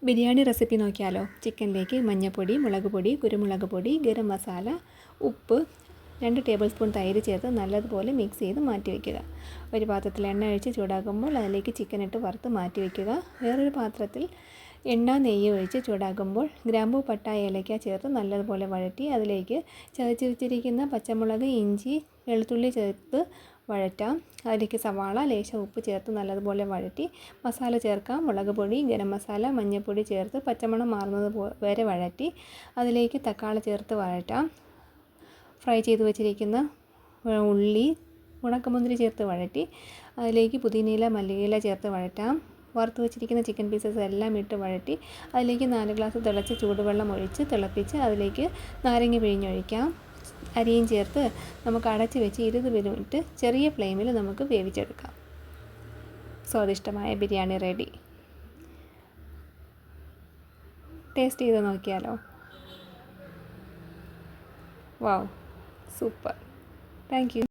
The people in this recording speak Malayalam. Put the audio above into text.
ബിരിയാണി റെസിപ്പി നോക്കിയാലോ. ചിക്കനിലേക്ക് മഞ്ഞൾപ്പൊടി, മുളക് പൊടി, കുരുമുളക് പൊടി, ഗരം മസാല, ഉപ്പ്, 2 ടേബിൾ സ്പൂൺ തൈര് ചേർത്ത് നല്ലതുപോലെ മിക്സ് ചെയ്ത് മാറ്റി വയ്ക്കുക. ഒരു പാത്രത്തിൽ എണ്ണ ഒഴിച്ച് ചൂടാക്കുമ്പോൾ അതിലേക്ക് ചിക്കൻ ഇട്ട് വറുത്ത് മാറ്റി വയ്ക്കുക. വേറൊരു പാത്രത്തിൽ എണ്ണ, നെയ്യ് ഒഴിച്ച് ചൂടാക്കുമ്പോൾ ഗ്രാമ്പൂ, പട്ട, ഏലക്ക ചേർത്ത് നല്ലതുപോലെ വഴറ്റി അതിലേക്ക് ചതച്ച് വെച്ചിരിക്കുന്ന പച്ചമുളക്, ഇഞ്ചി, വെളുത്തുള്ളി ചേർത്ത് വഴറ്റാം. അതിലേക്ക് സവാള, ലേശം ഉപ്പ് ചേർത്ത് നല്ലതുപോലെ വഴറ്റി മസാല ചേർക്കാം. മുളക് പൊടി, ഗരം മസാല, മഞ്ഞൾപ്പൊടി ചേർത്ത് പച്ചമണം മാറുന്നത് വരെ വഴറ്റി അതിലേക്ക് തക്കാളി ചേർത്ത് വഴറ്റാം. ഫ്രൈ ചെയ്ത് വെച്ചിരിക്കുന്ന ഉള്ളി, ഉണക്കമുന്തിരി ചേർത്ത് വഴറ്റി അതിലേക്ക് പുതിനയില, മല്ലിയില ചേർത്ത് വഴറ്റാം. വറുത്ത് വെച്ചിരിക്കുന്ന ചിക്കൻ പീസസ് എല്ലാം ഇട്ട് വഴറ്റി അതിലേക്ക് 4 ഗ്ലാസ് തിളച്ച ചൂടുവെള്ളം ഒഴിച്ച് തിളപ്പിച്ച് അതിലേക്ക് നാരങ്ങ പിഴിഞ്ഞൊഴിക്കാം. അരിയും ചേർത്ത് നമുക്ക് അടച്ച് വെച്ച് 20 മിനിറ്റ് ചെറിയ ഫ്ലെയിമിൽ നമുക്ക് വേവിച്ചെടുക്കാം. സ്വാദിഷ്ടമായ ബിരിയാണി റെഡി. ടേസ്റ്റ് ചെയ്ത് നോക്കിയാലോ. വാവ്, സൂപ്പർ. Thank you.